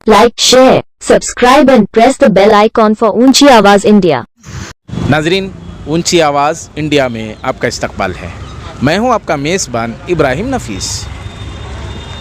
like, share, subscribe and press the bell icon for ऊंची आवाज़ India. नाजरीन, ऊंची आवाज़ इंडिया में आपका इस्तकबाल है। मैं हूं आपका मेज़बान इब्राहिम नफीस।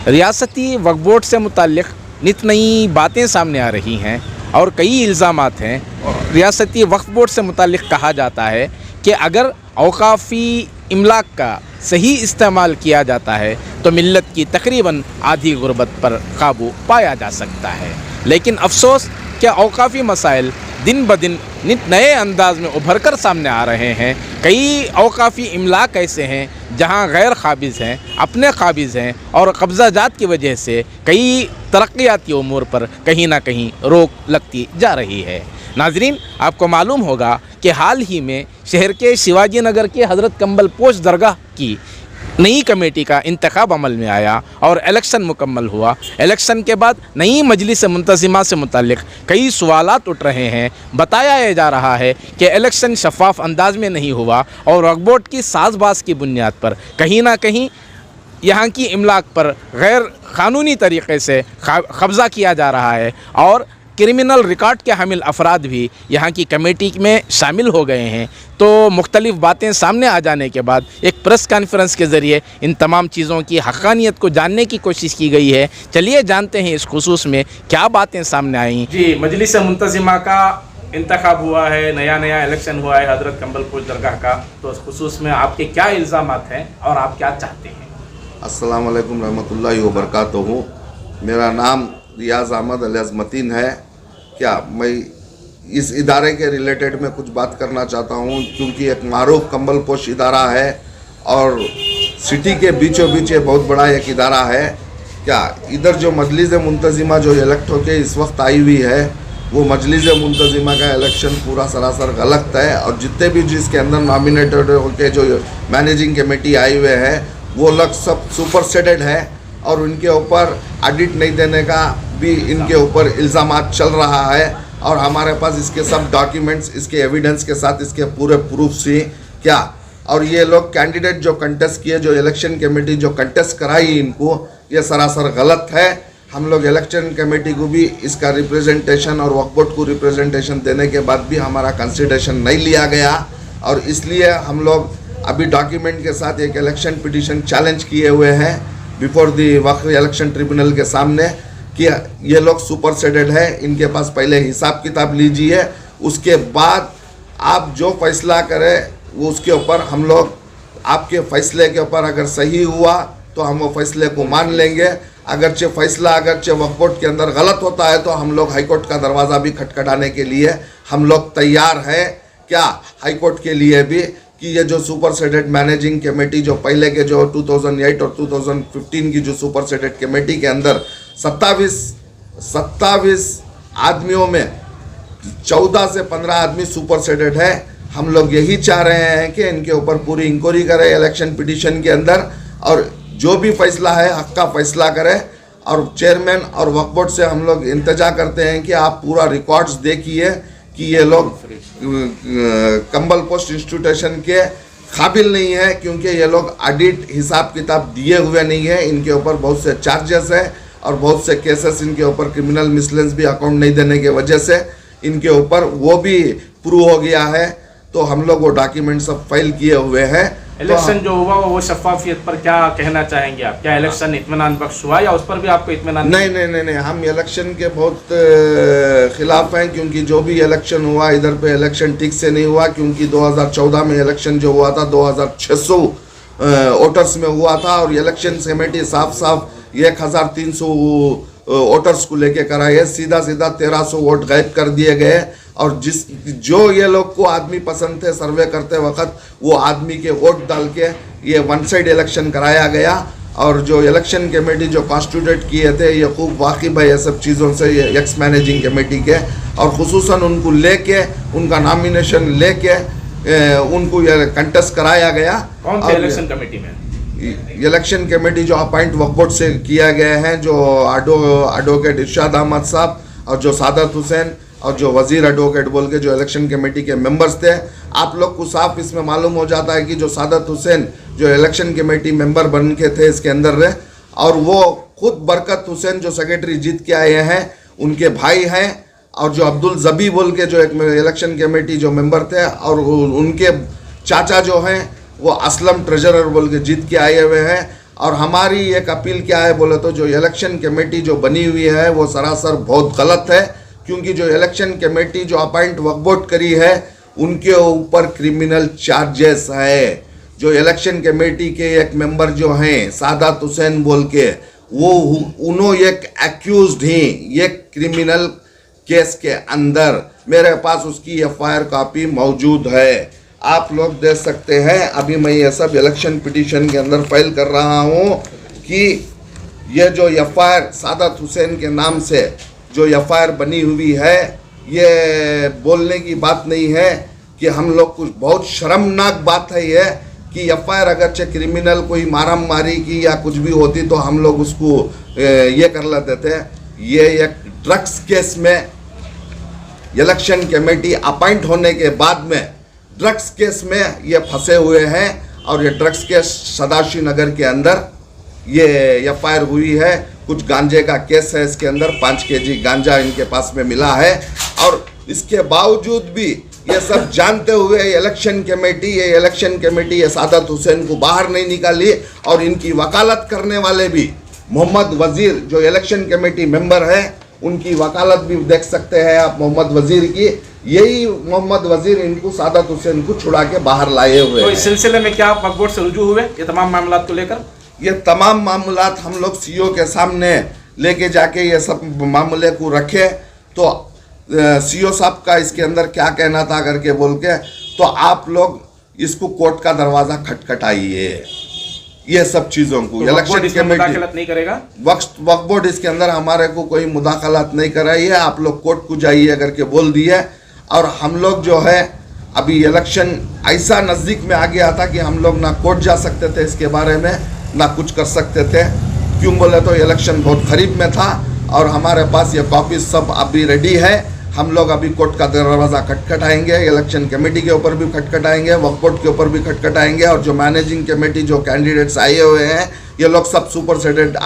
रियासती वक्फ बोर्ड से मुताल्लिक़ नित नई बातें सामने आ रही हैं और कई इल्ज़ामात हैं। रियासती वक्फ बोर्ड से मुताल्लिक़ कहा जाता है कि अगर औकाफ़ी इमलाक का सही इस्तेमाल किया जाता है तो मिल्लत की तकरीबन आधी गुर्बत पर काबू पाया जा सकता है। लेकिन अफसोस कि औकाफ़ी मसाइल दिन ब दिन नित नए अंदाज में उभर कर सामने आ रहे हैं। कई औकाफ़ी इमलाक ऐसे हैं जहां गैर काबिज़ हैं, अपने काबिज़ हैं और कब्ज़ा जात की वजह से कई तरक्याती उमूर पर कहीं ना कहीं रोक लगती जा रही है। नाजरीन, आपको मालूम होगा कि हाल ही में शहर के शिवाजी नगर के हज़रत कंबल पोश दरगाह की नई कमेटी का इंतखाब अमल में आया और इलेक्शन मुकम्मल हुआ। इलेक्शन के बाद नई मजलिस मुंतज़िमा से मुताल्लिक़ कई सवालात उठ रहे हैं। बताया जा रहा है कि इलेक्शन शफाफ अंदाज में नहीं हुआ और वक्फ बोर्ड की साज़बाज़ की बुनियाद पर कहीं ना कहीं यहाँ की इमलाक पर गैर क़ानूनी तरीक़े से कब्ज़ा किया जा रहा है और क्रिमिनल रिकॉर्ड के हामिल अफराद भी यहाँ की कमेटी में शामिल हो गए हैं। तो मुख्तलिफ़ बातें सामने आ जाने के बाद एक प्रेस कॉन्फ्रेंस के ज़रिए इन तमाम चीज़ों की हक़ानियत को जानने की कोशिश की गई है। चलिए जानते हैं इस खुसूस में क्या बातें सामने आई। जी, मजलिस मुंतज़िमा का इंतखाब हुआ है, नया इलेक्शन हुआ है हज़रत कंबल पोश दरगाह का, तो उस खुसूस में आपके क्या इल्ज़ामात हैं और आप क्या चाहते हैं? अस्सलाम वालेकुम रहमतुल्लाहि व बरकातहू। मेरा नाम रियाज़ अहमद अलियास मतीन है। क्या मैं इस इदारे के रिलेटेड में कुछ बात करना चाहता हूँ, क्योंकि एक मारूफ कंबल पोश इदारा है और सिटी के बीचों बीच ये बहुत बड़ा एक इदारा है। क्या इधर जो मजलिस मुंतज़िमा जो इलेक्ट होके इस वक्त आई हुई है, वो मजलिस मुंतज़िमा का इलेक्शन पूरा सरासर गलत है और जितने भी जिसके अंदर नॉमिनेटेड होके जो मैनेजिंग कमेटी आई हुए हैं वो लोग सब सुपर सेटेड है और उनके ऊपर ऑडिट नहीं देने का भी इनके ऊपर इल्ज़ामात चल रहा है। और हमारे पास इसके सब डॉक्यूमेंट्स, इसके एविडेंस के साथ इसके पूरे प्रूफ्स ही क्या। और ये लोग कैंडिडेट जो कंटेस्ट किए, जो इलेक्शन कमेटी जो कंटेस्ट कराई इनको, ये सरासर गलत है। हम लोग इलेक्शन कमेटी को भी इसका रिप्रेजेंटेशन और वक्फ बोर्ड को रिप्रेजेंटेशन देने के बाद भी हमारा कंसिडरेशन नहीं लिया गया और इसलिए हम लोग अभी डॉक्यूमेंट के साथ एक इलेक्शन पिटीशन चैलेंज किए हुए हैं before the Waqf election tribunal के सामने कि ये लोग सुपर सेटेड है। इनके पास पहले हिसाब किताब लीजिए, उसके बाद आप जो फैसला करें वो उसके ऊपर हम लोग आपके फैसले के ऊपर अगर सही हुआ तो हम वो फैसले को मान लेंगे। अगरचे फैसला अगरचे वक्फ बोर्ड के अंदर गलत होता है तो हम लोग हाई कोर्ट का दरवाज़ा भी खटखटाने के लिए हम लोग तैयार हैं। क्या हाई कोर्ट के लिए भी कि ये जो सुपर सेटेड मैनेजिंग कमेटी जो पहले के जो 2008 और 2015 की जो सुपर सेटेड कमेटी के अंदर 27 आदमियों में 14 से 15 आदमी सुपर सेटेड है। हम लोग यही चाह रहे हैं कि इनके ऊपर पूरी इंक्वायरी करें इलेक्शन पिटीशन के अंदर और जो भी फैसला है हक का फैसला करें। और चेयरमैन और वक्फ बोर्ड से हम लोग इंतजार करते हैं कि आप पूरा रिकॉर्ड्स देखिए कि ये लोग कंबल पोश इंस्टीट्यूशन के काबिल नहीं है, क्योंकि ये लोग ऑडिट हिसाब किताब दिए हुए नहीं है। इनके ऊपर बहुत से चार्जेस है और बहुत से केसेस इनके ऊपर क्रिमिनल मिसलेंस भी अकाउंट नहीं देने की वजह से इनके ऊपर वो भी प्रूव हो गया है। तो हम लोग वो डॉक्यूमेंट सब फाइल किए हुए हैं। इलेक्शन जो हुआ वो शफाफियत पर क्या कहना चाहेंगे आप? क्या इलेक्शन इत्मीनान बख्श हुआ या उस पर भी आपको इत्मीनान? नहीं, हम इलेक्शन के बहुत खिलाफ हैं, क्योंकि जो भी इलेक्शन हुआ इधर पे इलेक्शन ठीक से नहीं हुआ। क्योंकि 2014 में इलेक्शन जो हुआ था 2600 वोटर्स में हुआ था और इलेक्शन कमेटी साफ 1300 वोटर्स को लेके कराई है। सीधा 1300 वोट गायब कर दिए गए और जो ये लोग को आदमी पसंद थे सर्वे करते वक्त वो आदमी के वोट डाल के ये वन साइड इलेक्शन कराया गया। और जो इलेक्शन कमेटी जो कॉन्स्टिट्यूट किए थे ये खूब वाकिफ है ये सब चीज़ों से, ये एक्स मैनेजिंग कमेटी के, और खुसूसन उनको लेके उनका नॉमिनेशन लेके उनको ये कंटेस्ट कराया गया। कौन थे इलेक्शन कमेटी में? इलेक्शन कमेटी जो अपॉइंट वक्फ बोर्ड से किया गया है, जो एडवोकेट इरशाद अहमद साहब और जो सादत हुसैन और जो वजीर एडवोकेट बोल के जो इलेक्शन कमेटी के मेंबर्स थे। आप लोग को साफ इसमें मालूम हो जाता है कि जो सादत हुसैन जो इलेक्शन कमेटी मेंबर बन के थे इसके अंदर रहे, और वो खुद बरकत हुसैन जो सेक्रेटरी जीत के आए हैं, उनके भाई हैं, और जो अब्दुल जबी बोल के जो एक इलेक्शन कमेटी जो मेंबर थे, और उनके चाचा जो हैं वो असलम ट्रेजरर बोल के जीत के आए हुए हैं। और हमारी एक अपील क्या है बोले तो, जो इलेक्शन कमेटी जो बनी हुई है वो सरासर बहुत गलत है, क्योंकि जो इलेक्शन कमेटी जो अपॉइंट वक्फ बोर्ड करी है उनके ऊपर क्रिमिनल चार्जेस है। जो इलेक्शन कमेटी के एक मेंबर जो हैं सादात हुसैन बोल के, वो उन्होंने एक एक्यूज्ड ही ये क्रिमिनल केस के अंदर, मेरे पास उसकी एफआईआर कॉपी मौजूद है, आप लोग देख सकते हैं। अभी मैं ये सब इलेक्शन पिटीशन के अंदर फाइल कर रहा हूँ कि ये जो एफआईआर सादात हुसैन के नाम से जो एफआईआर बनी हुई है, ये बोलने की बात नहीं है कि हम लोग कुछ, बहुत शर्मनाक बात है ये कि एफआईआर अगरचे क्रिमिनल कोई माराम मारी की या कुछ भी होती तो हम लोग उसको ये कर लेते थे। ये एक ड्रग्स केस में इलेक्शन कमेटी अपॉइंट होने के बाद में ड्रग्स केस में ये फंसे हुए हैं, और ये ड्रग्स केस सदाशिव नगर के अंदर ये एफआईआर हुई है। कुछ गांजे का केस है इसके अंदर, 5 केजी गांजा इनके पास में मिला है, और इसके बावजूद भी ये सब जानते हुए इलेक्शन कमेटी ये सादात हुसैन को बाहर नहीं निकाली। और इनकी वकालत करने वाले भी मोहम्मद वजीर जो इलेक्शन कमेटी मेंबर है, उनकी वकालत भी देख सकते हैं आप मोहम्मद वजीर की। यही मोहम्मद वजीर इनको सादात हुसैन को छुड़ा के बाहर लाए हुए। तो इस सिलसिले में क्या वक्फ बोर्ड से रुजू हुए ये तमाम मामला को लेकर? ये तमाम मामलात हम लोग सीओ के सामने लेके जाके ये सब मामले को रखे, तो सीओ साहब का इसके अंदर क्या कहना था करके बोल के, तो आप लोग इसको कोर्ट का दरवाज़ा खटखटाइए ये सब चीज़ों को। तो इलेक्शन कमेटी नहीं करेगा, वक्फ बोर्ड इसके अंदर हमारे को कोई मुदाखलत नहीं कराइए, आप लोग कोर्ट को जाइए करके बोल दिए। और हम लोग जो है अभी इलेक्शन ऐसा नज़दीक में आ गया था कि हम लोग ना कोर्ट जा सकते थे इसके बारे में, ना कुछ कर सकते थे। क्यों बोले तो इलेक्शन बहुत करीब में था, और हमारे पास ये कॉपी सब अभी रेडी है। हम लोग अभी कोर्ट का दरवाज़ा खटखटाएंगे, इलेक्शन कमेटी के ऊपर भी खटखटाएंगे, वक्फ बोर्ड के ऊपर भी खटखटाएंगे। और जो मैनेजिंग कमेटी जो कैंडिडेट्स आए हुए हैं, ये लोग सब सुपर सेटेड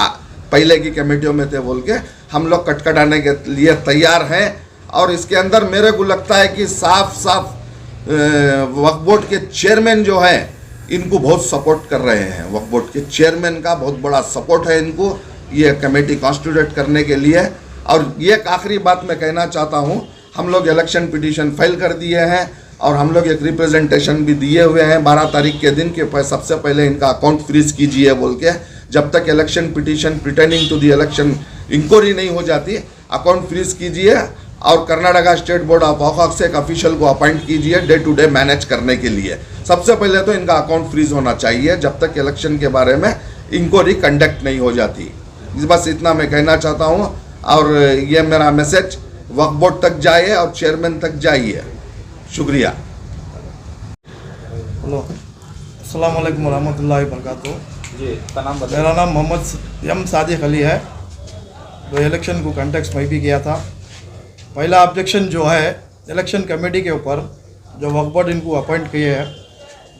पहले की कमेटियों में थे बोल के हम लोग खटखटाने के लिए तैयार हैं। और इसके अंदर मेरे को लगता है कि साफ वक्फ बोर्ड के चेयरमैन जो हैं इनको बहुत सपोर्ट कर रहे हैं। वक्फ बोर्ड के चेयरमैन का बहुत बड़ा सपोर्ट है इनको ये कमेटी कॉन्स्टिट्यूट करने के लिए। और ये एक आखिरी बात मैं कहना चाहता हूँ, हम लोग इलेक्शन पिटीशन फाइल कर दिए हैं, और हम लोग एक रिप्रेजेंटेशन भी दिए हुए हैं 12 तारीख के दिन के सबसे पहले इनका अकाउंट फ्रीज कीजिए बोल के। जब तक election petition pretending to the election inquiry नहीं हो जाती, अकाउंट फ्रीज कीजिए, और Karnataka state board of Waqf से एक ऑफिशियल को अपॉइंट कीजिए डे टू डे मैनेज करने के लिए। सबसे पहले तो इनका अकाउंट फ्रीज होना चाहिए जब तक इलेक्शन के बारे में इंक्वायरी कंडक्ट नहीं हो जाती। बस इतना मैं कहना चाहता हूँ, और ये मेरा मैसेज वक्फ बोर्ड तक जाइए और चेयरमैन तक जाइए। शुक्रिया। हेलो, अस्सलाम वालेकुम रहमतुल्लाहि वबरकातुहू। जी, नाम बताइए। मेरा नाम मोहम्मद एम सादिक अली है। तो इलेक्शन को कंटेक्स्ट में भी किया था। पहला ऑब्जेक्शन जो है इलेक्शन कमेटी के ऊपर, जो वक्फ बोर्ड इनको अपॉइंट किए हैं,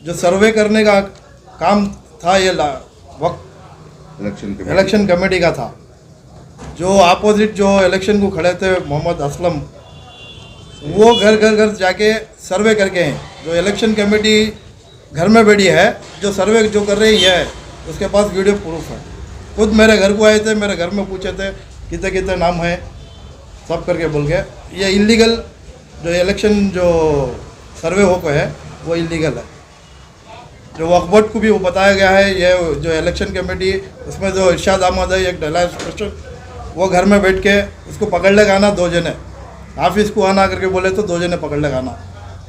जो सर्वे करने का काम था ये इलेक्शन कमेटी का था। जो अपोजिट जो इलेक्शन को खड़े थे मोहम्मद असलम, वो घर जाके सर्वे करके हैं। जो इलेक्शन कमेटी घर में बैठी है, जो सर्वे जो कर रही है उसके पास वीडियो प्रूफ है। खुद मेरे घर को आए थे, मेरे घर में पूछे थे कितने कितने नाम है सब करके बोल के। ये इलीगल जो इलेक्शन जो सर्वे हो है वो इलीगल है। जो वक्फ बोर्ड को भी वो बताया गया है, ये जो इलेक्शन कमेटी उसमें जो इरशाद अहमद है एक डला स्पेशल, वो घर में बैठ के उसको पकड़ ले गाना 2 जने, हाफिज़ को आना करके बोले तो 2 जने पकड़ ले गाना।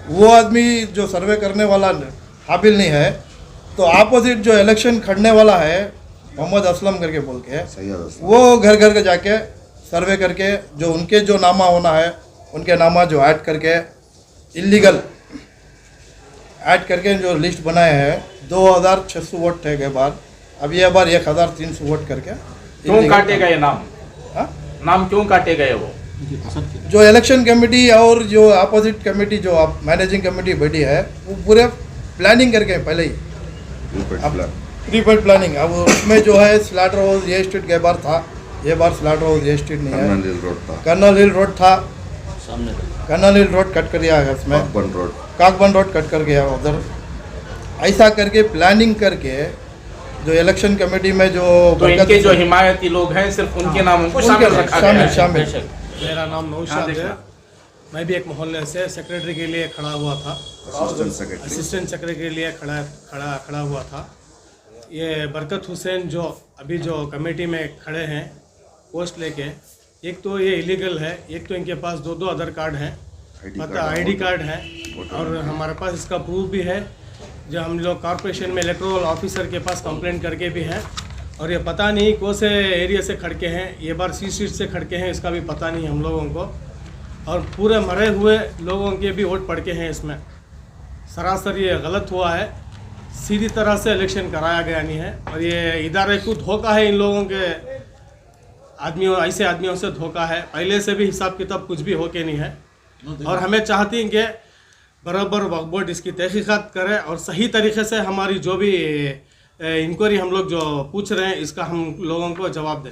वो आदमी जो सर्वे करने वाला काबिल नहीं है, तो अपोजिट जो इलेक्शन खड़ने वाला है मोहम्मद असलम करके बोल के, वो घर के जाके सर्वे करके जो उनके जो नामा होना है उनके नामा जो ऐड करके इलीगल ऐड करके जो लिस्ट बनाए हैं 2600 वोट थे के बाद, अब ये बार 1300 वोट करके। क्यों काटे गए नाम? हा? नाम क्यों काटे गए? वो जो इलेक्शन कमेटी और जो अपोजिट कमेटी जो मैनेजिंग कमेटी बैठी है वो पूरे प्लानिंग करके पहले ही प्रीपेड प्लानिंग। अब उसमें जो है स्लैटर हाउस ये स्टेट गैबार था, ये बार स्लॉटर हाउस रजिस्टर्ड नहीं है। कर्नल हिल रोड था, कर्नल हिल रोड था, कर्नल हिल रोड कट कर दिया है उसमें, काकबन रोड कट कर गया उधर। ऐसा करके प्लानिंग करके जो इलेक्शन कमेटी में जो तो इनके जो हिमायती लोग हैं सिर्फ उनके नामों को शामिल रखा गया है। शामिल। मेरा नाम नौशाद है, मैं भी एक मोहल्ले से सेक्रेटरी के लिए खड़ा हुआ था, असिस्टेंट सेक्रेटरी के लिए खड़ा हुआ था। ये बरकत हुसैन जो अभी जो कमेटी में खड़े हैं पोस्ट लेके, एक तो ये इलीगल है, एक तो इनके पास दो आधार कार्ड हैं, मतलब आईडी कार्ड है, और हमारे पास इसका प्रूफ भी है जो हम लोग कॉर्पोरेशन में इलेक्टोरल ऑफिसर के पास कंप्लेंट करके भी हैं। और ये पता नहीं कौन से एरिया से खड़के हैं, ये बार सी सीट से खड़के हैं, इसका भी पता नहीं हम लोगों को। और पूरे मरे हुए लोगों के भी वोट पड़ के हैं इसमें। सरासर ये गलत हुआ है, सीधी तरह से इलेक्शन कराया गया नहीं है, और ये इदारे को धोखा है, इन लोगों के आदमियों, ऐसे आदमियों से धोखा है। पहले से भी हिसाब किताब कुछ भी हो के नहीं है, और हमें चाहती हैं कि बराबर वक्फ बोर्ड इसकी तहकीकात करे और सही तरीके से हमारी जो भी इंक्वायरी हम लोग जो पूछ रहे हैं इसका हम लोगों को जवाब दें।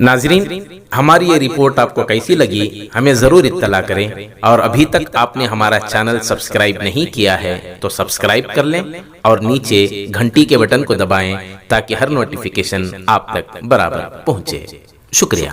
नाजरीन, हमारी ये रिपोर्ट आपको कैसी लगी हमें ज़रूर इत्तला करें, और अभी तक आपने हमारा चैनल सब्सक्राइब नहीं किया है तो सब्सक्राइब कर लें और नीचे घंटी के बटन को दबाएं ताकि हर नोटिफिकेशन आप तक बराबर पहुंचे। शुक्रिया।